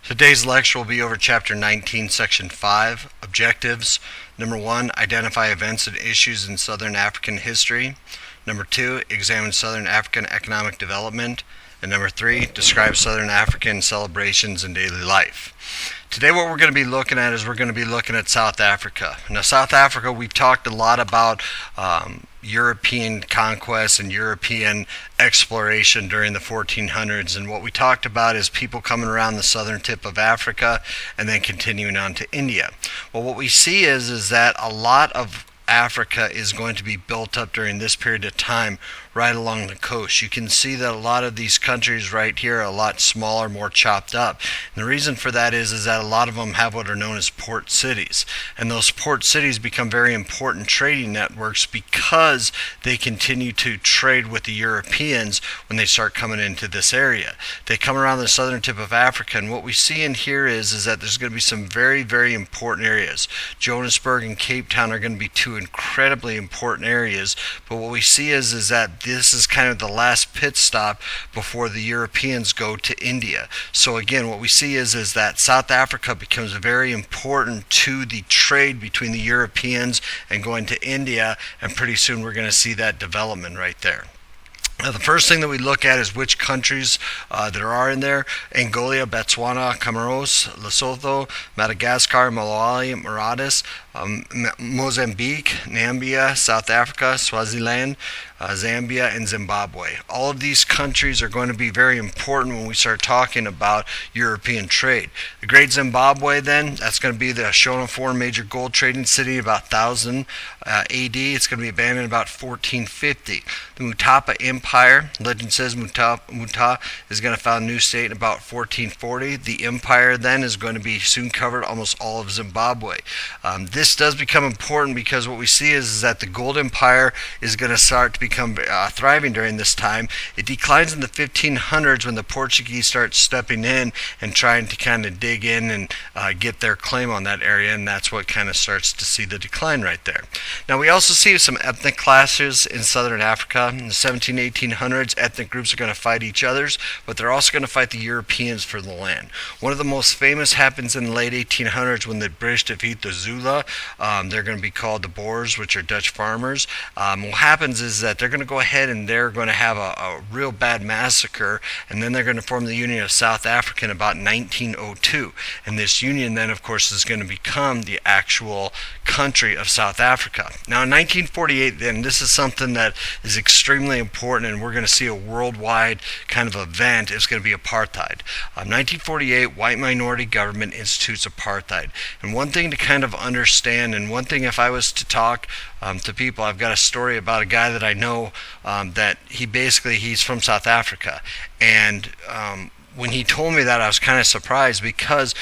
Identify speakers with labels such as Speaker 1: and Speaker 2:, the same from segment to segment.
Speaker 1: Today's lecture will be over Chapter 19, Section 5, Objectives. Number 1, identify events and issues in Southern African history. Number 2, examine Southern African economic development. And number 3, describe Southern African celebrations in daily life. Today what we're going to be looking at is we're going to be looking at South Africa. Now South Africa, we've talked a lot about European conquest and European exploration during the 1400s, and what we talked about is people coming around the southern tip of Africa and then continuing on to India. Well, what we see is that a lot of Africa is going to be built up during this period of time right along the coast. You can see that a lot of these countries right here are a lot smaller, more chopped up. And the reason for that is that a lot of them have what are known as port cities. And those port cities become very important trading networks because they continue to trade with the Europeans when they start coming into this area. They come around the southern tip of Africa, and what we see in here is that there's going to be some very, very important areas. Johannesburg and Cape Town are going to be two incredibly important areas, but what we see is that this is kind of the last pit stop before the Europeans go to India. So again, what we see is that South Africa becomes very important to the trade between the Europeans and going to India, and pretty soon we're going to see that development right there. Now, the first thing that we look at is which countries there are in there. Angola, Botswana, Comoros, Lesotho, Madagascar, Malawi, Mauritius, Mozambique, Namibia, South Africa, Swaziland, Zambia, and Zimbabwe. All of these countries are going to be very important when we start talking about European trade. The Great Zimbabwe, then, that's going to be the Ashonafor major gold trading city about 1000 AD. It's going to be abandoned about 1450. The Mutapa Empire, legend says Muta is going to found a new state in about 1440. The empire then is going to be soon covered almost all of Zimbabwe. This does become important because what we see is that the gold empire is going to start to become thriving during this time. It declines in the 1500s when the Portuguese start stepping in and trying to kind of dig in and get their claim on that area, and that's what kind of starts to see the decline right there. Now we also see some ethnic clashes in southern Africa. In the 1800s, ethnic groups are going to fight each other, but they're also going to fight the Europeans for the land. One of the most famous happens in the late 1800s when the British defeat the Zulu. They're going to be called the Boers, which are Dutch farmers. What happens is that they're going to go ahead and they're going to have a real bad massacre, and then they're going to form the Union of South Africa in about 1902. And this union then, of course, is going to become the actual country of South Africa. Now in 1948, then, this is something that is extremely important, and we're going to see a worldwide kind of event. It's going to be apartheid. 1948, white minority government institutes apartheid. And one thing to kind of understand, and one thing if I was to talk to people, I've got a story about a guy that I know that he's from South Africa, and when he told me that, I was kind of surprised because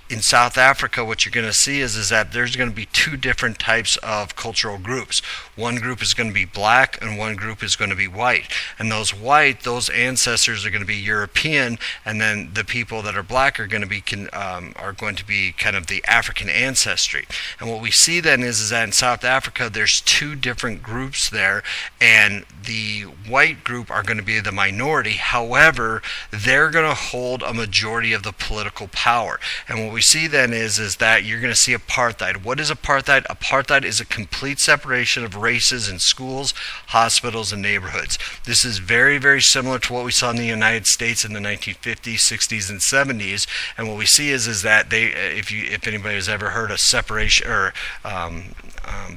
Speaker 1: in South Africa, what you're going to see is that there's going to be two different types of cultural groups. One group is going to be black and one group is going to be white. And those ancestors are going to be European, and then the people that are black are going to be kind of the African ancestry. And what we see then is that in South Africa, there's two different groups there, and the white group are going to be the minority. However, they're going to hold a majority of the political power. And what we see then is that you're going to see apartheid. What is apartheid? Apartheid is a complete separation of races in schools, hospitals, and neighborhoods. This is very, very similar to what we saw in the United States in the 1950s, 60s, and 70s. And what we see is that if anybody has ever heard of separation or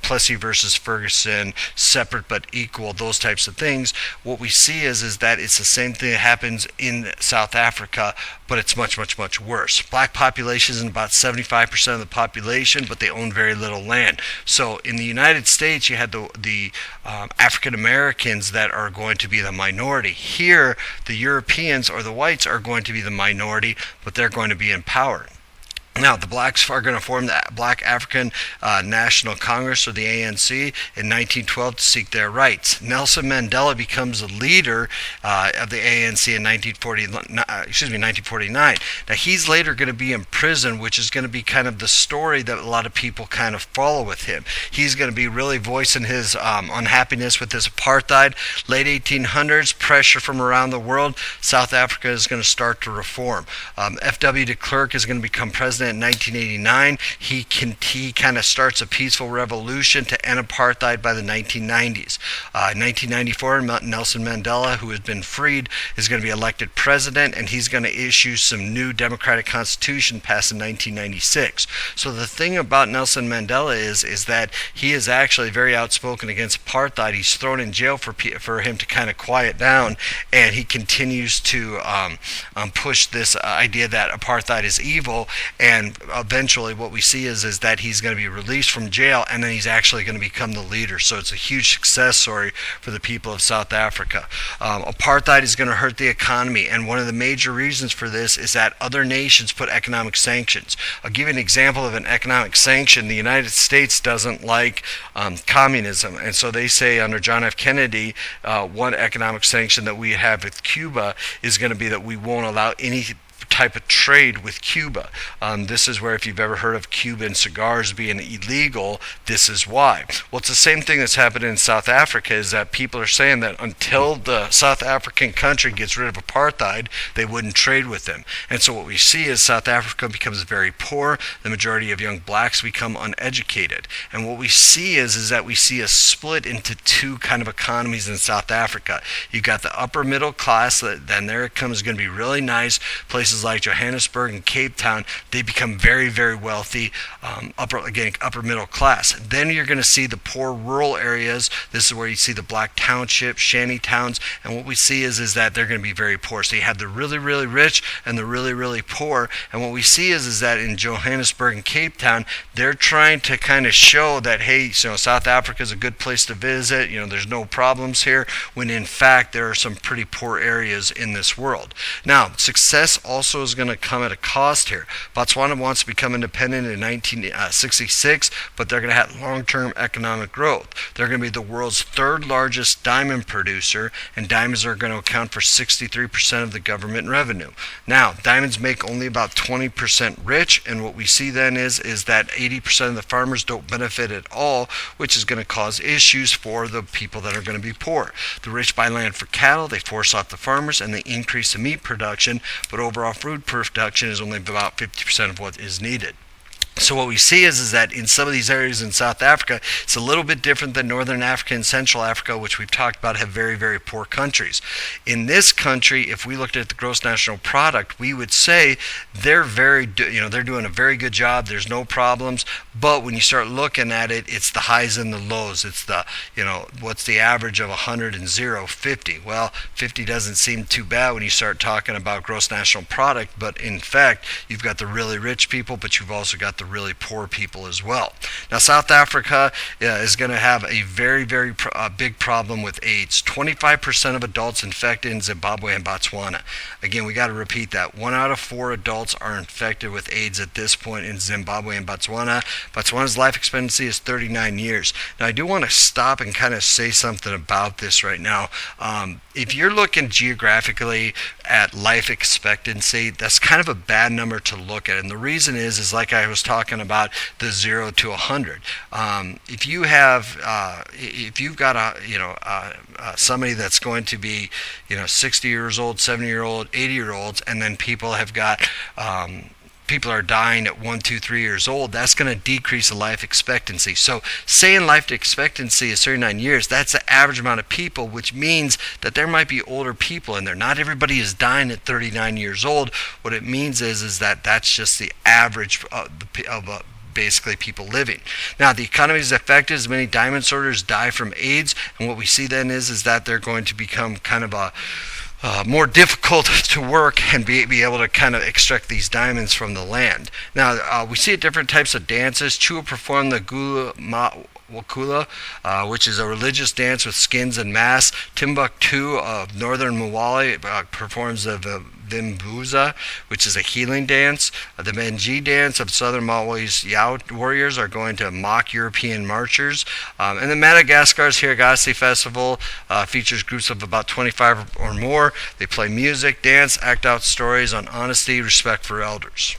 Speaker 1: Plessy versus Ferguson, separate but equal, those types of things, what we see is that it's the same thing that happens in South Africa, but it's much, much, much worse. Black population is about 75% of the population, but they own very little land. So in the United States, you had the African Americans that are going to be the minority. Here, the Europeans or the whites are going to be the minority, but they're going to be in power. Now, the blacks are going to form the Black African National Congress, or the ANC, in 1912 to seek their rights. Nelson Mandela becomes the leader of the ANC in 1949. Now, he's later going to be in prison, which is going to be kind of the story that a lot of people kind of follow with him. He's going to be really voicing his unhappiness with this apartheid. Late 1800s, pressure from around the world. South Africa is going to start to reform. F.W. de Klerk is going to become president in 1989. He kind of starts a peaceful revolution to end apartheid by the 1990s. In 1994, Nelson Mandela, who has been freed, is going to be elected president, and he's going to issue some new democratic constitution passed in 1996. So the thing about Nelson Mandela is that he is actually very outspoken against apartheid. He's thrown in jail for him to kind of quiet down, and he continues to push this idea that apartheid is evil. And eventually what we see is that he's going to be released from jail, and then he's actually going to become the leader. So it's a huge success story for the people of South Africa. Apartheid is going to hurt the economy, and one of the major reasons for this is that other nations put economic sanctions. I'll give you an example of an economic sanction. The United States doesn't like communism, and so they say under John F. Kennedy, one economic sanction that we have with Cuba is going to be that we won't allow any type of trade with Cuba. This is where, if you've ever heard of Cuban cigars being illegal, this is why. Well, it's the same thing that's happening in South Africa, is that people are saying that until the South African country gets rid of apartheid, they wouldn't trade with them. And so what we see is South Africa becomes very poor. The majority of young blacks become uneducated. And what we see is that we see a split into two kind of economies in South Africa. You've got the upper middle class, then there it comes, going to be really nice. Places like Johannesburg and Cape Town, they become very, very wealthy, upper middle class. Then you're going to see the poor rural areas. This is where you see the black townships, shanty towns, and what we see is that they're going to be very poor. So you have the really, really rich and the really, really poor, and what we see is that in Johannesburg and Cape Town, they're trying to kind of show that, hey, South Africa is a good place to visit, there's no problems here, when in fact there are some pretty poor areas in this world. Now, success also is going to come at a cost here. Botswana wants to become independent in 1966, but they're going to have long-term economic growth. They're going to be the world's third largest diamond producer, and diamonds are going to account for 63% of the government revenue. Now, diamonds make only about 20% rich, and what we see then is that 80% of the farmers don't benefit at all, which is going to cause issues for the people that are going to be poor. The rich buy land for cattle, they force off the farmers, and they increase the meat production, but overall food production is only about 50% of what is needed. So what we see is that in some of these areas in South Africa, it's a little bit different than Northern Africa and Central Africa, which we've talked about have very, very poor countries. In this country, if we looked at the gross national product, we would say they're they're doing a very good job. There's no problems. But when you start looking at it, it's the highs and the lows. It's the, what's the average of 100 and 0? 50. Well, 50 doesn't seem too bad when you start talking about gross national product, but in fact, you've got the really rich people, but you've also got the really poor people as well. Now, South Africa is going to have a very, very big problem with AIDS. 25% of adults infected in Zimbabwe and Botswana. Again, we got to repeat that. 1 out of 4 adults are infected with AIDS at this point in Zimbabwe and Botswana. Botswana's life expectancy is 39 years. Now, I do want to stop and kind of say something about this right now. If you're looking geographically at life expectancy, that's kind of a bad number to look at. And the reason is like I was talking about the 0 to 100. If you've got somebody that's going to be 60 years old, 70-year-old, 80-year-olds, and then people are dying at 1, 2, 3 years old, that's going to decrease the life expectancy. So saying life expectancy is 39 years, that's the average amount of people, which means that there might be older people in there. Not everybody is dying at 39 years old. What it means is that that's just the average of basically people living. Now, the economy is affected as many diamond sorters die from AIDS, and what we see then is that they're going to become kind of more difficult to work and be able to kind of extract these diamonds from the land. Now, we see different types of dances. Chua perform the Gula Wakula, which is a religious dance with skins and masks. Timbuktu of northern Mawali performs the Vimbuza, which is a healing dance. The Benji dance of Southern Malawi's Yao warriors are going to mock European marchers. And then Madagascar's Hiragasi Festival features groups of about 25 or more. They play music, dance, act out stories on honesty, respect for elders.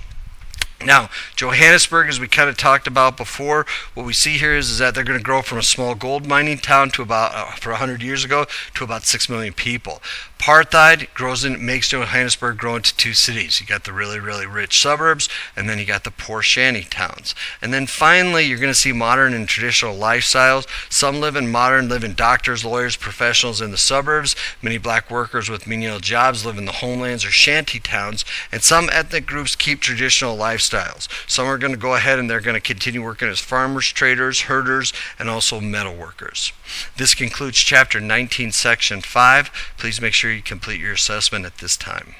Speaker 1: Now, Johannesburg, as we kind of talked about before, what we see here is that they're going to grow from a small gold mining town to about, for 100 years ago, to about 6 million people. Apartheid makes Johannesburg grow into two cities. You got the really, really rich suburbs, and then you got the poor shanty towns. And then finally, you're going to see modern and traditional lifestyles. Some live in doctors, lawyers, professionals in the suburbs. Many black workers with menial jobs live in the homelands or shanty towns. And some ethnic groups keep traditional lifestyles. Some are going to go ahead and they're going to continue working as farmers, traders, herders, and also metal workers. This concludes Chapter 19, Section 5. Please make sure you complete your assessment at this time.